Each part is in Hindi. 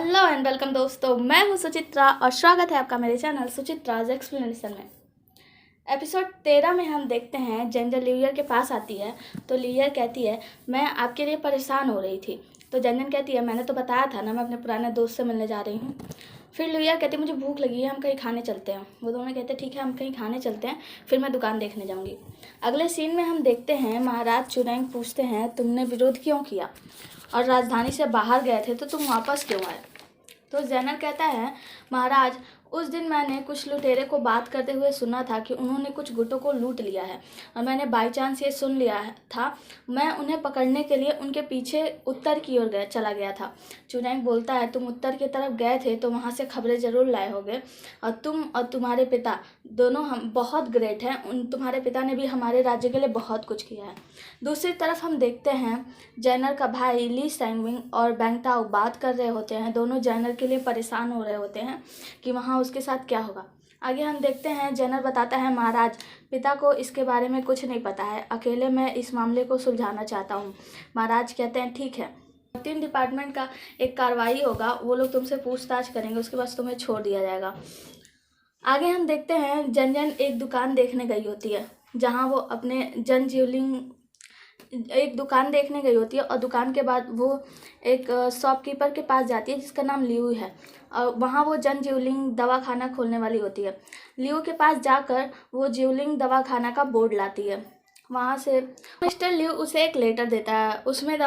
हेलो एंड वेलकम दोस्तों, मैं हूं सुचित्रा और स्वागत है आपका मेरे चैनल सुचित्राज एक्सप्लेनेशन में। एपिसोड 13 में हम देखते हैं जंजन लिवियर के पास आती है तो लिवियर कहती है मैं आपके लिए परेशान हो रही थी। तो जंजन कहती है मैंने तो बताया था ना, मैं अपने पुराने दोस्त से मिलने जा रही हूँ। फिर लिवियर कहती है मुझे भूख लगी है, हम कहीं खाने चलते हैं। वो दोनों कहते हैं ठीक है हम कहीं खाने चलते हैं, फिर मैं दुकान देखने जाऊँगी। अगले सीन में हम देखते हैं महाराज चुनैंग पूछते हैं तुमने विरोध क्यों किया और राजधानी से बाहर गए थे तो तुम वापस क्यों आए। तो जैनर कहता है महाराज उस दिन मैंने कुछ लुटेरे को बात करते हुए सुना था कि उन्होंने कुछ गुटों को लूट लिया है और मैंने बाई चांस ये सुन लिया था। मैं उन्हें पकड़ने के लिए उनके पीछे उत्तर की ओर चला गया था। चुनैंग बोलता है तुम उत्तर की तरफ गए थे तो वहाँ से खबरें जरूर लाए होगे और तुम और तुम्हारे पिता दोनों हम बहुत ग्रेट हैं। तुम्हारे पिता ने भी हमारे राज्य के लिए बहुत कुछ किया है। दूसरी तरफ हम देखते हैं जैनर का भाई ली सैंगविंग और बैंगटाओ बात कर रहे होते हैं। दोनों जैनर के लिए परेशान हो रहे होते हैं कि वहाँ उसके साथ क्या होगा। आगे हम देखते हैं जैनर बताता है महाराज पिता को इसके बारे में कुछ नहीं पता है, अकेले मैं इस मामले को सुलझाना चाहता हूँ। महाराज कहते हैं ठीक है, 3 डिपार्टमेंट का एक कार्रवाई होगा, वो लोग तुमसे पूछताछ करेंगे, उसके बाद तुम्हें छोड़ दिया जाएगा। आगे हम देखते हैं जंजन एक दुकान देखने गई होती है जहाँ वो अपने जन ज्वेलिंग एक दुकान देखने गई होती है और दुकान के बाद वो एक शॉपकीपर के पास जाती है जिसका नाम लियू है और वहाँ वो जन ज्वेलिंग दवाखाना खोलने वाली होती है। लियू के पास जाकर वो ज्वेलिंग दवाखाना का बोर्ड लाती है। वहाँ से मिस्टर लियू उसे एक लेटर देता है, उसमें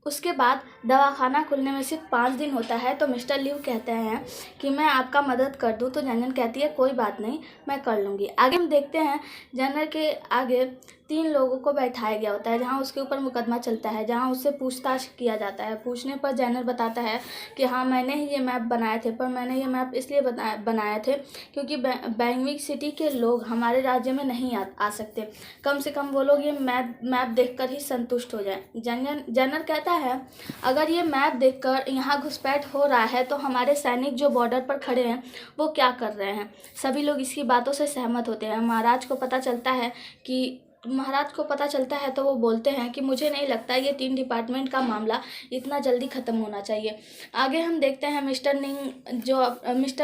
उसके बाद दवाखाना खुलने में सिर्फ 5 दिन होता है। तो मिस्टर लियू कहते हैं कि मैं आपका मदद कर दूं। तो जंजन कहती है कोई बात नहीं, मैं कर लूँगी। आगे हम देखते हैं जंजन के आगे 3 लोगों को बैठाया गया होता है जहां उसके ऊपर मुकदमा चलता है, जहां उससे पूछताछ किया जाता है। पूछने पर जैनर बताता है कि हाँ मैंने ही ये मैप बनाए थे, पर मैंने ये मैप इसलिए बनाए थे क्योंकि बैंगविक सिटी के लोग हमारे राज्य में नहीं आ सकते। कम से कम वो लोग ये मैप देखकर ही संतुष्ट हो जाए। जैनर कहता है अगर ये मैप देखकर यहाँ घुसपैठ हो रहा है तो हमारे सैनिक जो बॉर्डर पर खड़े हैं वो क्या कर रहे हैं। सभी लोग इसकी बातों से सहमत होते हैं। महाराज को पता चलता है तो वो बोलते हैं कि मुझे नहीं लगता ये 3 डिपार्टमेंट का मामला इतना जल्दी ख़त्म होना चाहिए। आगे हम देखते हैं मिस्टर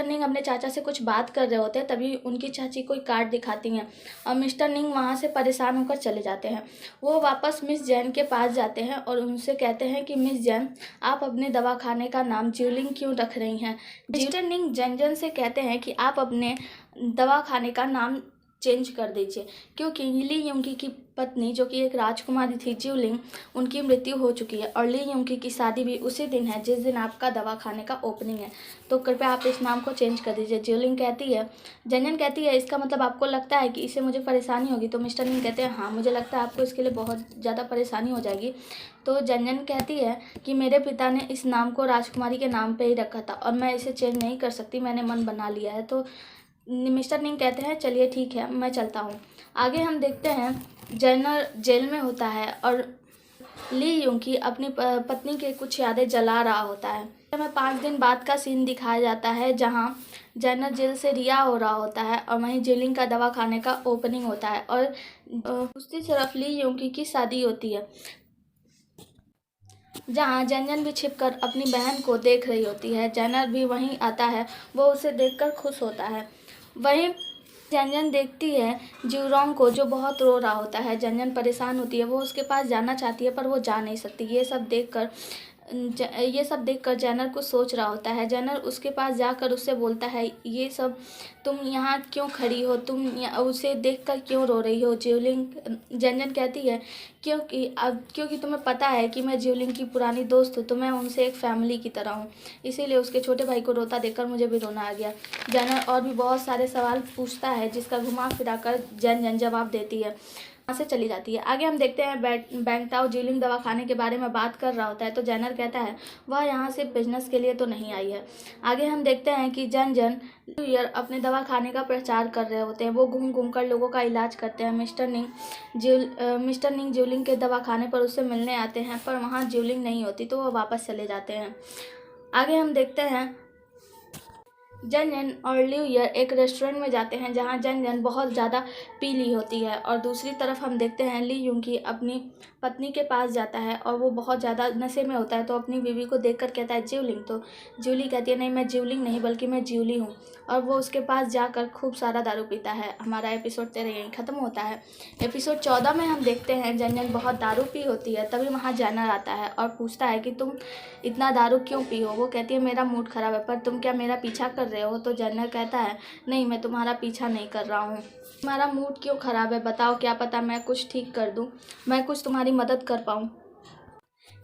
निंग अपने चाचा से कुछ बात कर रहे होते हैं, तभी उनकी चाची कोई कार्ड दिखाती हैं और मिस्टर निंग वहाँ से परेशान होकर चले जाते हैं। वो वापस मिस जैन के पास जाते हैं और उनसे कहते हैं कि मिस जैन आप अपने दवाखाने का नाम ज्वेलिंग क्यों रख रही हैं। मिस्टर निंग जंजन से कहते हैं कि आप अपने दवाखाने का नाम चेंज कर दीजिए क्योंकि ली युंगी की पत्नी जो कि एक राजकुमारी थी ज्यूलिंग, उनकी मृत्यु हो चुकी है और ली युंगी की शादी भी उसी दिन है जिस दिन आपका दवाखाने का ओपनिंग है। तो कृपया आप इस नाम को चेंज कर दीजिए। ज्यूलिंग कहती है, जंजन कहती है इसका मतलब आपको लगता है कि इससे मुझे परेशानी होगी। तो मिस्टर निंग कहते हैं हाँ मुझे लगता है आपको इसके लिए बहुत ज़्यादा परेशानी हो जाएगी। तो जंजन कहती है कि मेरे पिता ने इस नाम को राजकुमारी के नाम पर ही रखा था और मैं इसे चेंज नहीं कर सकती, मैंने मन बना लिया है। तो मिस्टर निंग कहते हैं चलिए ठीक है मैं चलता हूँ। आगे हम देखते हैं जैनर जेल में होता है और ली युंगी अपनी पत्नी के कुछ यादें जला रहा होता है। हमें 5 दिन बाद का सीन दिखाया जाता है जहाँ जैनर जेल से रिहा हो रहा होता है और वहीं ज्वेलिंग का दवाखाने का ओपनिंग होता है और दूसरी तरफ ली युंगी की शादी होती है जहाँ जंजन भी छिपकर अपनी बहन को देख रही होती है। जैनर भी वहीं आता है, वो उसे देखकर खुश होता है। वहीं जंजन देखती है ज्यूरोंग को जो बहुत रो रहा होता है। जंजन परेशान होती है, वो उसके पास जाना चाहती है पर वो जा नहीं सकती। ये सब देखकर जैनर कुछ सोच रहा होता है। जैनर उसके पास जाकर उससे बोलता है ये सब तुम यहाँ क्यों खड़ी हो, तुम उसे देखकर क्यों रो रही हो। जंजन कहती है क्योंकि तुम्हें पता है कि मैं ज्यूलिंग की पुरानी दोस्त हूँ, तो मैं उनसे एक फैमिली की तरह हूँ, इसीलिए उसके छोटे भाई को रोता देखकर मुझे भी रोना आ गया। जैनर और भी बहुत सारे सवाल पूछता है जिसका घुमा फिरा कर जंजन जवाब देती है, वहाँ से चली जाती है। आगे हम देखते हैं बैंगटाओ ज्वेलिंग दवाखाने के बारे में बात कर रहा होता है तो जैनर कहता है वह यहाँ सिर्फ बिजनेस के लिए तो नहीं आई है। आगे हम देखते हैं कि जंजन लिवियर अपने दवाखाने का प्रचार कर रहे होते हैं, वो घूम घूम कर लोगों का इलाज करते हैं। मिस्टर निंग ज्वेलिंग के दवाखाने पर उससे मिलने आते हैं पर वहाँ ज्वेलिंग नहीं होती तो वह वापस चले जाते हैं। आगे हम देखते हैं जन और ल्यू ईयर एक रेस्टोरेंट में जाते हैं जहां जन बहुत ज़्यादा पी ली होती है और दूसरी तरफ हम देखते हैं ली यूंगी अपनी पत्नी के पास जाता है और वो बहुत ज़्यादा नशे में होता है तो अपनी बीवी को देखकर कहता है जिवलिंग। तो जूली कहती है नहीं, मैं जिवलिंग नहीं बल्कि मैं ज्यूली हूँ, और वो उसके पास जाकर खूब सारा दारू पीता है। हमारा एपिसोड 13 यहीं ख़त्म होता है। एपिसोड 14 में हम देखते हैं जन बहुत दारू पी होती है, तभी वहाँ जानर आता है और पूछता है कि तुम इतना दारू क्यों पी हो। वो कहती है मेरा मूड ख़राब है, पर तुम क्या मेरा पीछा कर रहे हो। तो जनरल कहता है नहीं, मैं तुम्हारा पीछा नहीं कर रहा हूँ। तुम्हारा मूड क्यों ख़राब है बताओ, क्या पता मैं कुछ ठीक कर दूँ, मैं कुछ तुम्हारी मदद कर पाऊँ।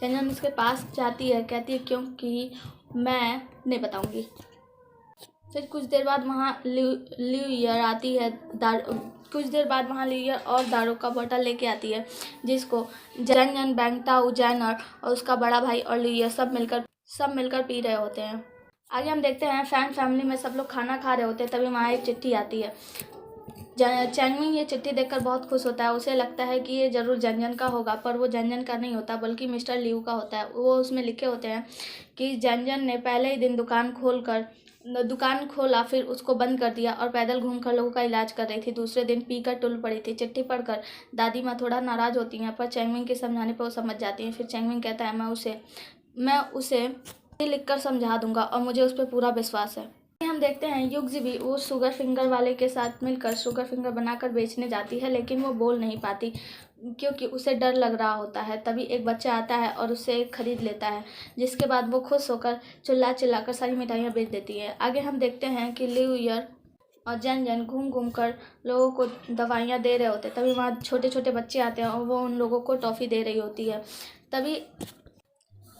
जनरल उसके पास जाती है, कहती है क्योंकि मैं नहीं बताऊँगी। फिर कुछ देर बाद वहाँ ल्यू ईयर आती है, कुछ देर बाद वहाँ ल्यू ईयर और दारू का बोतल लेके आती है, जिसको जन बैंगताऊ जैनर और उसका बड़ा भाई और ल्यू ईयर सब मिलकर पी रहे होते हैं। आगे हम देखते हैं फैमिली में सब लोग खाना खा रहे होते हैं, तभी वहाँ एक चिट्ठी आती है। चैनविंग ये चिट्ठी देखकर बहुत खुश होता है। उसे लगता है कि ये ज़रूर जन का होगा, पर वो जन का नहीं होता बल्कि मिस्टर ल्यू का होता है। वो उसमें लिखे होते हैं कि जन ने पहले ही दिन दुकान खोला, फिर उसको बंद कर दिया और पैदल घूमकर लोगों का इलाज कर रही थी। दूसरे दिन पीकर टुल पड़ी थी। चिट्ठी पढ़कर दादी माँ थोड़ा नाराज़ होती हैं, पर चैंगमिंग के समझाने पर वो समझ जाती हैं। फिर चैंगमिंग कहता है मैं उसे लिखकर समझा दूंगा और मुझे उस पर पूरा विश्वास है। हम देखते हैं युग्जी भी वो शुगर फिंगर वाले के साथ मिलकर शुगर फिंगर बनाकर बेचने जाती है, लेकिन वो बोल नहीं पाती क्योंकि उसे डर लग रहा होता है। तभी एक बच्चा आता है और उसे खरीद लेता है, जिसके बाद वो खुश होकर चिल्लाकर सारी मिठाइयाँ बेच देती है। आगे हम देखते हैं कि ल्यू ईयर और जन घूम कर लोगों को दवाइयाँ दे रहे होते हैं। तभी वहाँ छोटे छोटे बच्चे आते हैं और वो उन लोगों को टॉफ़ी दे रही होती है। तभी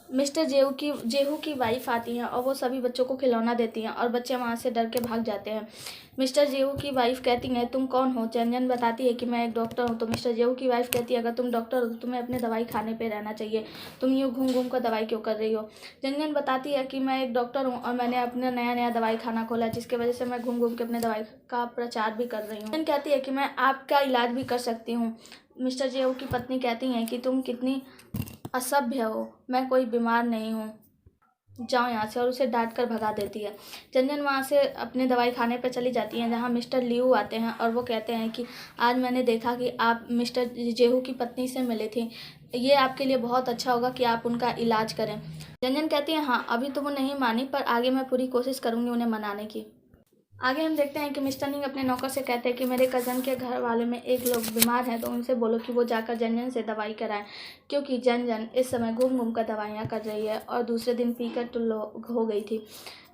मिस्टर जेहू की वाइफ आती हैं और वो सभी बच्चों को खिलौना देती हैं और बच्चे वहाँ से डर के भाग जाते हैं। मिस्टर जेहू की वाइफ कहती हैं तुम कौन हो। जन बताती है कि मैं एक डॉक्टर हूँ। तो मिस्टर जेहू की वाइफ कहती है अगर तुम डॉक्टर हो तो तुम्हें अपने दवाई खाने पे रहना चाहिए, तुम यूँ घूम कर दवाई क्यों कर रही हो। जन बताती है कि मैं एक डॉक्टर हूँ और मैंने अपना नया दवाई खाना खोला, जिसकी वजह से मैं घूम के अपने दवाई का प्रचार भी कर रही हूँ। जन कहती है कि मैं आपका इलाज भी कर सकती हूँ। मिस्टर जेहू की पत्नी कहती हैं कि तुम कितनी असभ्य हो, मैं कोई बीमार नहीं हूँ, जाओ यहाँ से, और उसे डांट कर भगा देती है। जन वहाँ से अपने दवाई खाने पर चली जाती हैं, जहाँ मिस्टर ल्यू आते हैं और वो कहते हैं कि आज मैंने देखा कि आप मिस्टर जेहू की पत्नी से मिले थे, ये आपके लिए बहुत अच्छा होगा कि आप उनका इलाज करें। जन कहती हैं हाँ, अभी तो वो नहीं मानी, पर आगे मैं पूरी कोशिश करूँगी उन्हें मनाने की। आगे हम देखते हैं कि मिस्टर निंग अपने नौकर से कहते हैं कि मेरे कज़न के घर वाले में एक लोग बीमार हैं, तो उनसे बोलो कि वो जाकर जन से दवाई कराएं, क्योंकि जन इस समय घूम कर दवाइयाँ कर रही है और दूसरे दिन पीकर टुल्लो हो गई थी।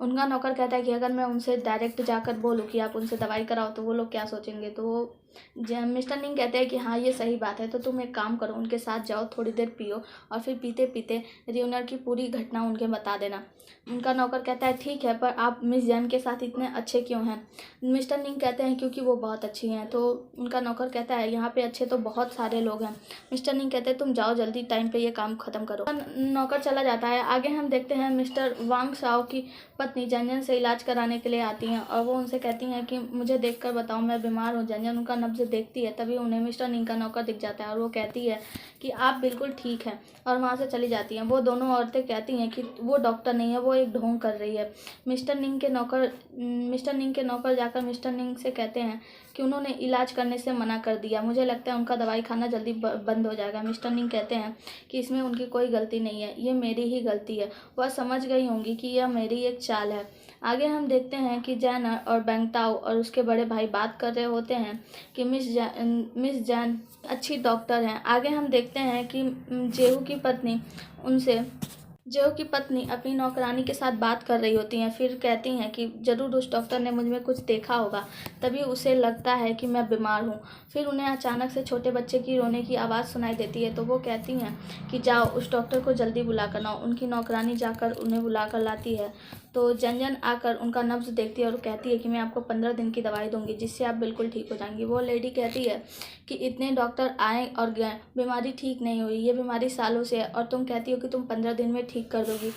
उनका नौकर कहता है कि अगर मैं उनसे डायरेक्ट जाकर बोलूँ कि आप उनसे दवाई कराओ तो वो लोग क्या सोचेंगे। तो वो मिस्टर निंग कहते हैं कि हाँ ये सही बात है, तो तुम एक काम करो, उनके साथ जाओ, थोड़ी देर पियो और फिर पीते पीते रियूनर की पूरी घटना उनके बता देना। उनका नौकर कहता है ठीक है, पर आप मिस जैन के साथ इतने अच्छे क्यों हैं। मिस्टर निंग कहते हैं क्योंकि वो बहुत अच्छी हैं। तो उनका नौकर कहता है यहाँ पे अच्छे तो बहुत सारे लोग हैं। मिस्टर निंग कहते हैं तुम जाओ जल्दी, टाइम पे ये काम ख़त्म करो। नौकर चला जाता है। आगे हम देखते हैं मिस्टर वांग शाओ की पत्नी जन से इलाज कराने के लिए आती हैं और वो उनसे कहती हैं कि मुझे देखकर बताओ मैं बीमार हूँ। जन उनका नब्ज़ देखती है, तभी उन्हें मिस्टर निंग का नौकर दिख जाता है और वो कहती है कि आप बिल्कुल ठीक हैं, और वहाँ से चली जाती हैं। वो दोनों औरतें कहती हैं कि वो डॉक्टर नहीं है, वो एक ढोंग कर रही है। मिस्टर निंग के नौकर जाकर मिस्टर निंग से कहते हैं कि उन्होंने इलाज करने से मना कर दिया, मुझे लगता है उनका दवाई खाना जल्दी बंद हो जाएगा। मिस्टर निंग कहते हैं कि इसमें उनकी कोई गलती नहीं है, ये मेरी ही गलती है। वह समझ गई होंगी कि यह मेरी एक चाल है। आगे हम देखते हैं कि जैनर और बैंगताओ और उसके बड़े भाई बात कर रहे होते हैं कि मिस जैन अच्छी डॉक्टर हैं। आगे हम देखते हैं कि जेहू की पत्नी अपनी नौकरानी के साथ बात कर रही होती हैं। फिर कहती हैं कि ज़रूर उस डॉक्टर ने मुझ में कुछ देखा होगा, तभी उसे लगता है कि मैं बीमार हूँ। फिर उन्हें अचानक से छोटे बच्चे की रोने की आवाज़ सुनाई देती है, तो वो कहती हैं कि जाओ उस डॉक्टर को जल्दी बुला कर लाओ। उनकी नौकरानी जाकर उन्हें बुला कर लाती है। तो जन आकर उनका नब्ज़ देखती है और कहती है कि मैं आपको 15 दिन की दवाई दूंगी, जिससे आप बिल्कुल ठीक हो जाएंगी। वो लेडी कहती है कि इतने डॉक्टर आए और गए, बीमारी ठीक नहीं हुई, ये बीमारी सालों से है, और तुम कहती हो कि तुम 15 दिन में ठीक कर दोगी।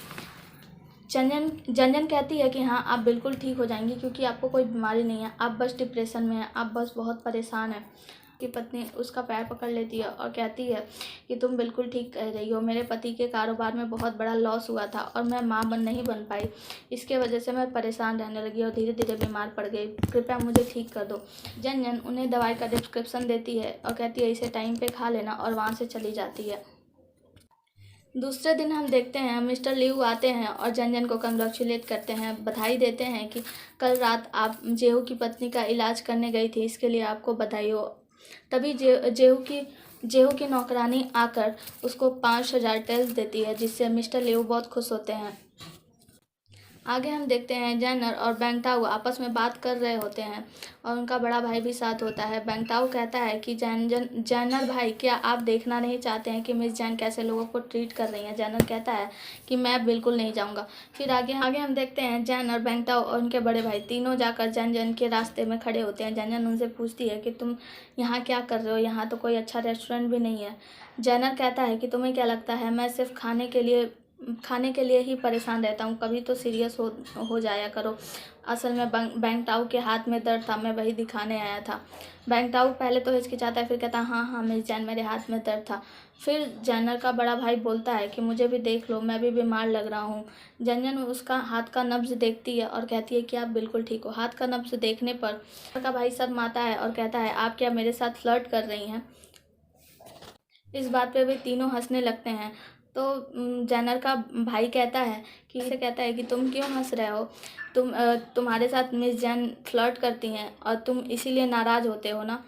जन कहती है कि हाँ आप बिल्कुल ठीक हो जाएंगी, क्योंकि आपको कोई बीमारी नहीं है, आप बस डिप्रेशन में हैं, आप बस बहुत परेशान हैं। की पत्नी उसका पैर पकड़ लेती है और कहती है कि तुम बिल्कुल ठीक कह रही हो, मेरे पति के कारोबार में बहुत बड़ा लॉस हुआ था और मैं माँ नहीं बन पाई। इसके वजह से मैं परेशान रहने लगी और धीरे धीरे बीमार पड़ गई। कृपया मुझे ठीक कर दो। जन उन्हें दवाई का डिस्क्रिप्शन देती है और कहती है इसे टाइम पे खा लेना, और वहाँ से चली जाती है। दूसरे दिन हम देखते हैं मिस्टर लिऊ आते हैं और जन को कंग्रेचुलेट करते हैं, बधाई देते हैं कि कल रात आप जेहू की पत्नी का इलाज करने गई थी, इसके लिए आपको बधाई हो। तभी जेहू की नौकरानी आकर उसको 5,000 टेल्स देती है, जिससे मिस्टर लिऊ बहुत खुश होते हैं। आगे हम देखते हैं जैनर और बैंगताऊ आपस में बात कर रहे होते हैं और उनका बड़ा भाई भी साथ होता है। बैंगताऊ कहता है कि जैनर भाई, क्या आप देखना नहीं चाहते हैं कि मिस जैन कैसे लोगों को ट्रीट कर रही हैं? जैनर कहता है कि मैं बिल्कुल नहीं जाऊंगा। फिर आगे हम देखते हैं जैनर, बैंगताऊ और उनके बड़े भाई तीनों जाकर जैन के रास्ते में खड़े होते हैं। जैन उनसे पूछती है कि तुम यहाँ क्या कर रहे हो? यहाँ तो कोई अच्छा रेस्टोरेंट भी नहीं है। जैनर कहता है कि तुम्हें क्या लगता है मैं सिर्फ खाने के लिए ही परेशान रहता हूँ, कभी तो सीरियस हो जाया करो। असल में बैंगताऊ के हाथ में दर्द था, मैं वही दिखाने आया था। बैंगताऊ पहले तो हिचकिचाता है, फिर कहता है हाँ मिस जैन, मेरे हाथ में दर्द था। फिर जैनर का बड़ा भाई बोलता है कि मुझे भी देख लो, मैं भी बीमार लग रहा हूँ। जन उसका हाथ का नब्ज देखती है और कहती है कि आप बिल्कुल ठीक हो। हाथ का नब्ज देखने पर का भाई शर्माता है और कहता है आप क्या मेरे साथ फ्लर्ट कर रही हैं? इस बात पे भी तीनों हंसने लगते हैं। तो जैनर का भाई कहता है कि तुम क्यों हंस रहे हो? तुम्हारे साथ मिस जैन फ्लर्ट करती हैं और तुम इसीलिए नाराज़ होते हो ना?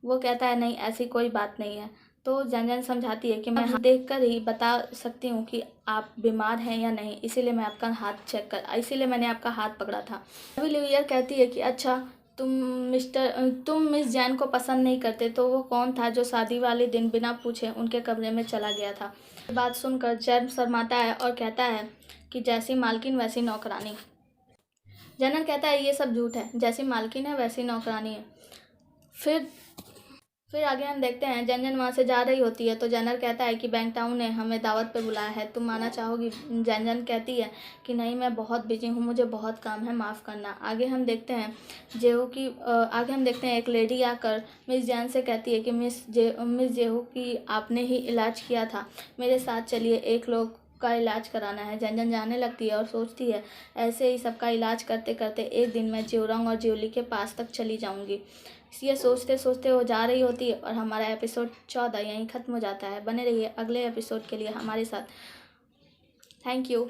वो कहता है नहीं, ऐसी कोई बात नहीं है। तो जैन समझाती है कि मैं देखकर ही बता सकती हूँ कि आप बीमार हैं या नहीं, इसीलिए इसीलिए मैंने आपका हाथ पकड़ा था। अभी लिवियर कहती है कि अच्छा, तुम मिस जैन को पसंद नहीं करते, तो वो कौन था जो शादी वाले दिन बिना पूछे उनके कमरे में चला गया था? बात सुनकर जैन शर्माता है और कहता है कि जैसी मालकिन वैसी नौकरानी। जनरल कहता है ये सब झूठ है, जैसी मालकिन है वैसी नौकरानी है। फिर आगे हम देखते हैं जन वहाँ से जा रही होती है तो जनरल कहता है कि बैंगताऊ ने हमें दावत पे बुलाया है, तुम आना चाहोगी? जन कहती है कि नहीं, मैं बहुत बिजी हूँ, मुझे बहुत काम है, माफ़ करना। आगे हम देखते हैं एक लेडी आकर मिस जैन से कहती है कि मिस जेहू की आपने ही इलाज किया था, मेरे साथ चलिए, एक लोग का इलाज कराना है। जन जाने लगती है और सोचती है ऐसे ही सबका इलाज करते करते एक दिन मैं ज्योरंग और ज्योली के पास तक चली जाऊंगी। ये सोचते सोचते वो जा रही होती है और हमारा एपिसोड 14 यहीं ख़त्म हो जाता है। बने रहिए अगले एपिसोड के लिए हमारे साथ। Thank you.